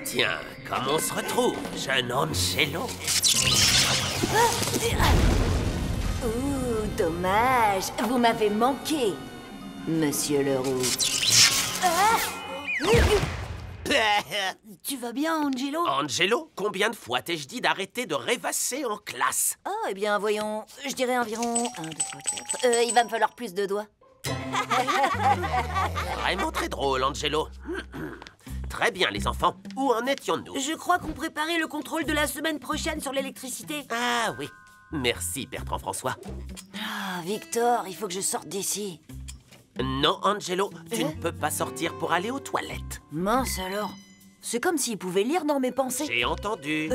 Tiens, comme on se retrouve, jeune Angelo. Ouh, dommage. Vous m'avez manqué, Monsieur Leroux. Tu vas bien, Angelo? Angelo, combien de fois t'ai-je dit d'arrêter de rêvasser en classe? Oh, eh bien, voyons, je dirais environ 1, 2, 3, 4. Il va me falloir plus de doigts. Vraiment très drôle, Angelo. Très bien, les enfants. Où en étions-nous? Je crois qu'on préparait le contrôle de la semaine prochaine sur l'électricité. Ah oui. Merci, Bertrand François. Ah, Victor, il faut que je sorte d'ici. Non, Angelo, tu ne peux pas sortir pour aller aux toilettes. Mince alors. C'est comme s'il pouvait lire dans mes pensées. J'ai entendu.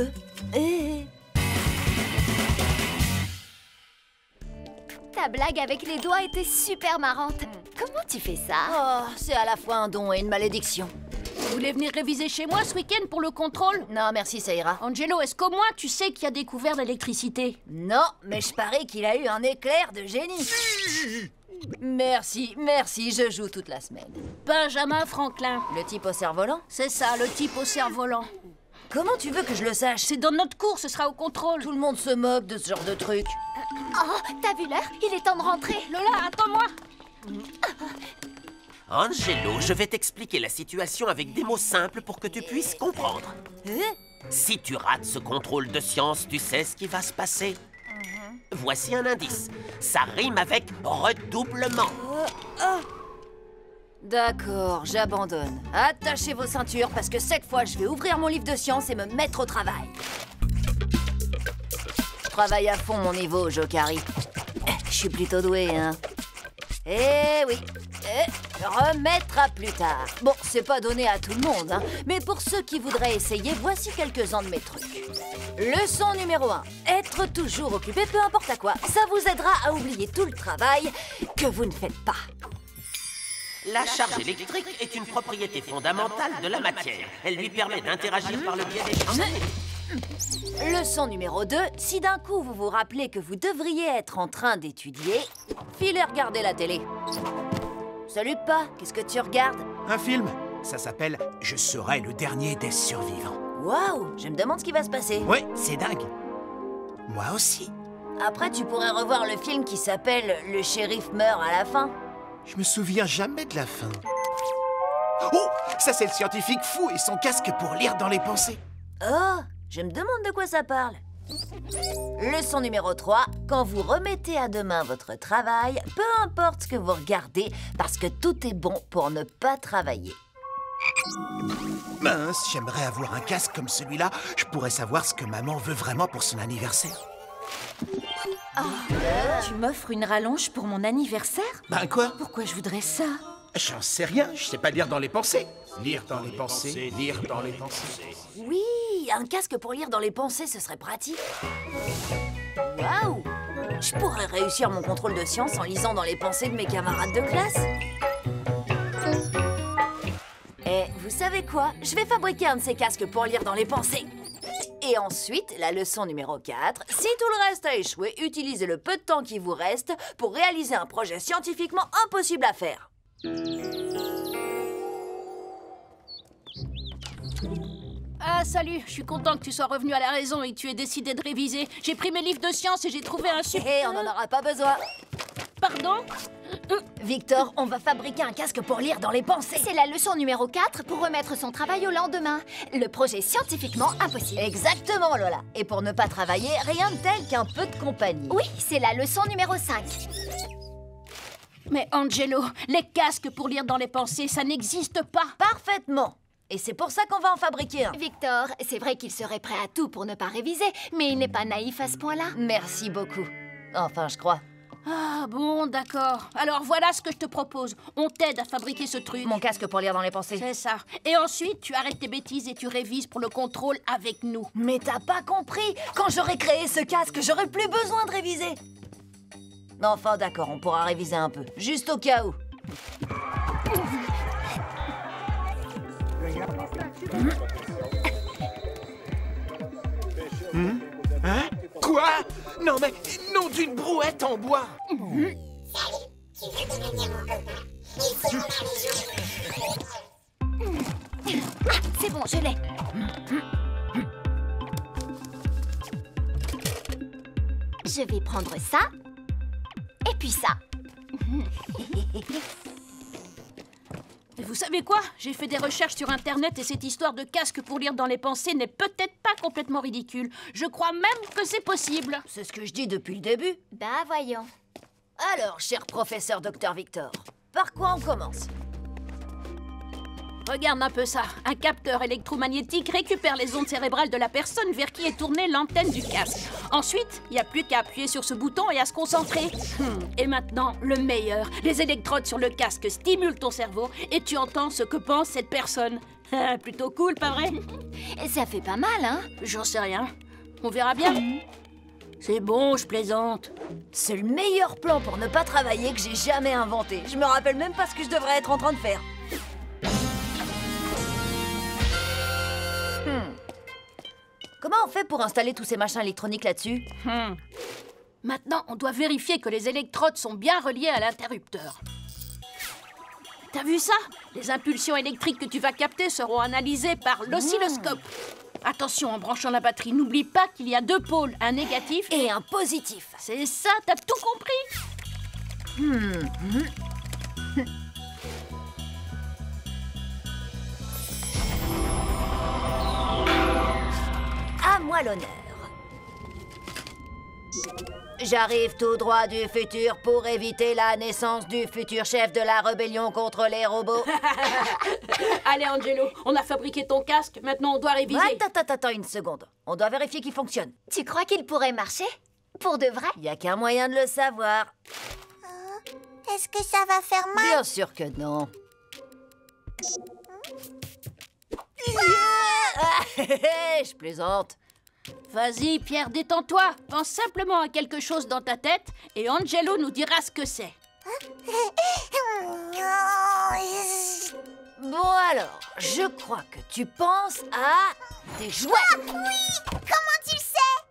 Ta blague avec les doigts était super marrante. Comment tu fais ça? Oh, c'est à la fois un don et une malédiction. Vous voulez venir réviser chez moi ce week-end pour le contrôle? Non, merci, ça ira. Angelo, est-ce qu'au moins tu sais qui a découvert l'électricité? Non, mais je parie qu'il a eu un éclair de génie. Merci, je joue toute la semaine. Benjamin Franklin. Le type au cerf-volant? C'est ça, le type au cerf-volant. Comment tu veux que je le sache? C'est dans notre cours, ce sera au contrôle. Tout le monde se moque de ce genre de truc. Oh, t'as vu l'heure? Il est temps de rentrer. Lola, attends-moi. Angelo, je vais t'expliquer la situation avec des mots simples pour que tu puisses comprendre. Si tu rates ce contrôle de science, tu sais ce qui va se passer. Voici un indice. Ça rime avec redoublement. D'accord, j'abandonne. Attachez vos ceintures parce que cette fois, je vais ouvrir mon livre de science et me mettre au travail. Travaille à fond mon niveau, Jokari. Je suis plutôt doué, hein. Eh oui. Remettra plus tard. Bon, c'est pas donné à tout le monde, hein. Mais pour ceux qui voudraient essayer, voici quelques-uns de mes trucs. Leçon numéro 1. Être toujours occupé, peu importe à quoi. Ça vous aidera à oublier tout le travail que vous ne faites pas. La charge électrique est une propriété fondamentale de la matière. Elle lui permet d'interagir par le biais des champs magnétiques. Leçon numéro 2. Si d'un coup vous vous rappelez que vous devriez être en train d'étudier, filez regarder la télé. Salut pas, qu'est-ce que tu regardes? Un film. Ça s'appelle « Je serai le dernier des survivants ». Waouh, je me demande ce qui va se passer. Ouais, c'est dingue. Moi aussi. Après, tu pourrais revoir le film qui s'appelle « Le shérif meurt à la fin ». Je me souviens jamais de la fin. Oh, ça c'est le scientifique fou et son casque pour lire dans les pensées. Oh, je me demande de quoi ça parle. Leçon numéro 3. Quand vous remettez à demain votre travail, peu importe ce que vous regardez, parce que tout est bon pour ne pas travailler. Mince, j'aimerais avoir un casque comme celui-là. Je pourrais savoir ce que maman veut vraiment pour son anniversaire. Tu m'offres une rallonge pour mon anniversaire? Ben quoi? Pourquoi je voudrais ça? J'en sais rien, je sais pas lire dans les pensées. Lire dans les pensées, lire dans les pensées. Oui, un casque pour lire dans les pensées, ce serait pratique. Waouh! Je pourrais réussir mon contrôle de science en lisant dans les pensées de mes camarades de classe. Et vous savez quoi? Je vais fabriquer un de ces casques pour lire dans les pensées. Et ensuite, la leçon numéro 4. Si tout le reste a échoué, utilisez le peu de temps qui vous reste pour réaliser un projet scientifiquement impossible à faire. Ah, salut, je suis content que tu sois revenu à la raison et que tu aies décidé de réviser. J'ai pris mes livres de sciences et j'ai trouvé un super... Hé, on n'en aura pas besoin. Pardon? Victor, on va fabriquer un casque pour lire dans les pensées. C'est la leçon numéro 4 pour remettre son travail au lendemain. Le projet scientifiquement impossible. Exactement, Lola. Et pour ne pas travailler, rien de tel qu'un peu de compagnie. Oui, c'est la leçon numéro 5. Mais Angelo, les casques pour lire dans les pensées, ça n'existe pas. Parfaitement. Et c'est pour ça qu'on va en fabriquer un. Victor, c'est vrai qu'il serait prêt à tout pour ne pas réviser, mais il n'est pas naïf à ce point-là. Merci beaucoup. Enfin, je crois. Ah bon, d'accord. Alors voilà ce que je te propose. On t'aide à fabriquer ce truc. Mon casque pour lire dans les pensées. C'est ça. Et ensuite, tu arrêtes tes bêtises et tu révises pour le contrôle avec nous. Mais t'as pas compris. Quand j'aurai créé ce casque, j'aurai plus besoin de réviser. Enfin, d'accord, on pourra réviser un peu. Juste au cas où. Hein? Quoi? Non mais, nom d'une brouette en bois. C'est bon, je l'ai. Je vais prendre ça. Et puis ça. Et vous savez quoi? J'ai fait des recherches sur Internet et cette histoire de casque pour lire dans les pensées n'est peut-être pas complètement ridicule. Je crois même que c'est possible. C'est ce que je dis depuis le début. Bah voyons. Alors, cher professeur Dr Victor, par quoi on commence? Regarde un peu ça. Un capteur électromagnétique récupère les ondes cérébrales de la personne vers qui est tournée l'antenne du casque. Ensuite, il n'y a plus qu'à appuyer sur ce bouton et à se concentrer. Et maintenant, le meilleur. Les électrodes sur le casque stimulent ton cerveau et tu entends ce que pense cette personne. Plutôt cool, pas vrai? Ça fait pas mal, hein? J'en sais rien. On verra bien. C'est bon, je plaisante. C'est le meilleur plan pour ne pas travailler que j'ai jamais inventé. Je me rappelle même pas ce que je devrais être en train de faire. Comment on fait pour installer tous ces machins électroniques là-dessus? Maintenant, on doit vérifier que les électrodes sont bien reliées à l'interrupteur. T'as vu ça? Les impulsions électriques que tu vas capter seront analysées par l'oscilloscope. Attention, en branchant la batterie, n'oublie pas qu'il y a 2 pôles, un négatif Et un positif. C'est ça, t'as tout compris? À moi l'honneur. J'arrive tout droit du futur pour éviter la naissance du futur chef de la rébellion contre les robots. Allez, Angelo, on a fabriqué ton casque, maintenant on doit réviser. Attends une seconde. On doit vérifier qu'il fonctionne. Tu crois qu'il pourrait marcher? Pour de vrai? Il n'y a qu'un moyen de le savoir. Est-ce que ça va faire mal? Bien sûr que non. Je plaisante. Vas-y, Pierre, détends-toi. Pense simplement à quelque chose dans ta tête et Angelo nous dira ce que c'est. Bon alors, je crois que tu penses à des jouets. Oui! Comment tu sais?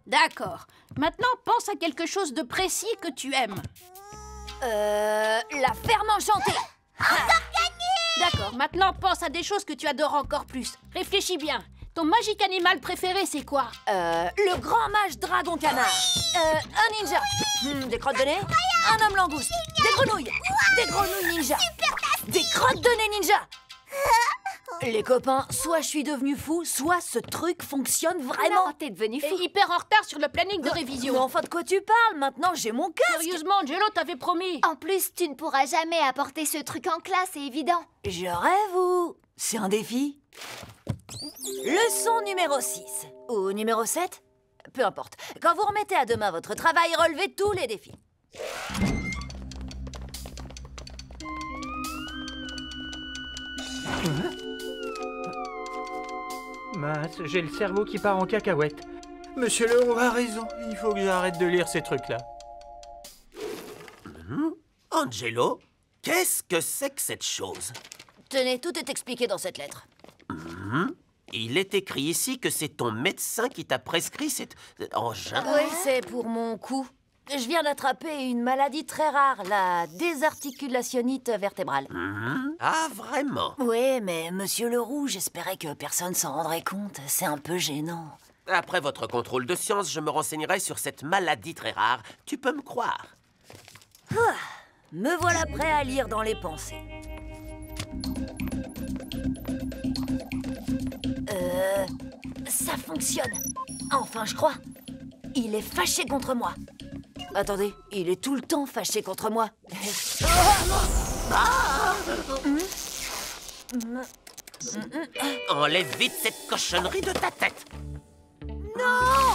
D'accord. Maintenant, pense à quelque chose de précis que tu aimes. La ferme enchantée. D'accord, maintenant pense à des choses que tu adores encore plus. Réfléchis bien. Ton magique animal préféré, c'est quoi? Le grand mage dragon canard. Un ninja. Des crottes de nez. Un homme langouste. Des grenouilles. Des grenouilles ninja. Des crottes de nez ninja. Les copains, soit je suis devenu fou, soit ce truc fonctionne vraiment. Non, t'es devenu fou. Et hyper en retard sur le planning de révision. Mais enfin, de quoi tu parles? Maintenant, j'ai mon casque. Sérieusement, Angelo t'avait promis. En plus, tu ne pourras jamais apporter ce truc en classe, c'est évident. Je rêve ou... C'est un défi? Leçon numéro 6. Ou numéro 7? Peu importe. Quand vous remettez à demain votre travail, relevez tous les défis. Mince, j'ai le cerveau qui part en cacahuète. Monsieur Leroux a raison, il faut que j'arrête de lire ces trucs-là. Angelo, qu'est-ce que c'est que cette chose? Tenez, tout est expliqué dans cette lettre. Il est écrit ici que c'est ton médecin qui t'a prescrit cet engin. Oui, c'est pour mon cou. Je viens d'attraper une maladie très rare, la désarticulationnite vertébrale. Ah, vraiment? Oui, mais monsieur Leroux, j'espérais que personne s'en rendrait compte. C'est un peu gênant. Après votre contrôle de science, je me renseignerai sur cette maladie très rare. Tu peux me croire. Me voilà prêt à lire dans les pensées. Ça fonctionne. Enfin, je crois. Il est fâché contre moi. Attendez, il est tout le temps fâché contre moi. Enlève vite cette cochonnerie de ta tête. Non!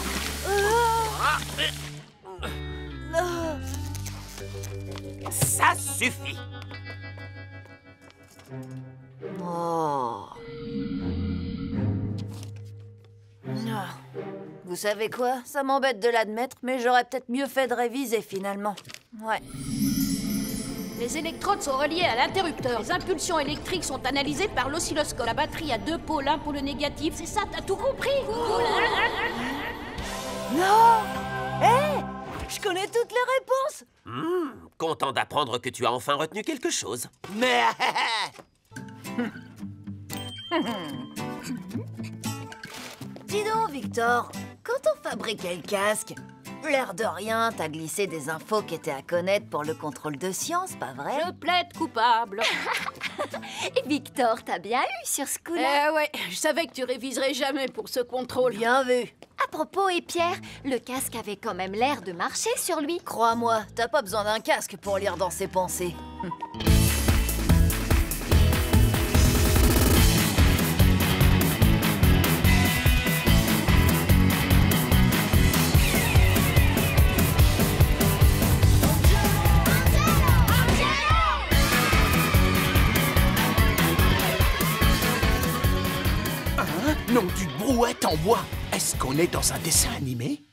Ça suffit. Oh. Vous savez quoi? Ça m'embête de l'admettre, mais j'aurais peut-être mieux fait de réviser finalement. Ouais. Les électrodes sont reliées à l'interrupteur. Les impulsions électriques sont analysées par l'oscilloscope. La batterie a 2 pôles, un pour le négatif. C'est ça, t'as tout compris? Non! Hé! Je connais toutes les réponses! Content d'apprendre que tu as enfin retenu quelque chose. Mais Dis donc, Victor, quand on fabriquait le casque, l'air de rien, t'as glissé des infos qui étaient à connaître pour le contrôle de science, pas vrai? Je plaide coupable. Victor, t'as bien eu sur ce coup-là. Ouais, je savais que tu réviserais jamais pour ce contrôle. Bien vu. À propos, et Pierre, le casque avait quand même l'air de marcher sur lui. Crois-moi, t'as pas besoin d'un casque pour lire dans ses pensées. Nom d'une brouette en bois. Est-ce qu'on est dans un dessin animé?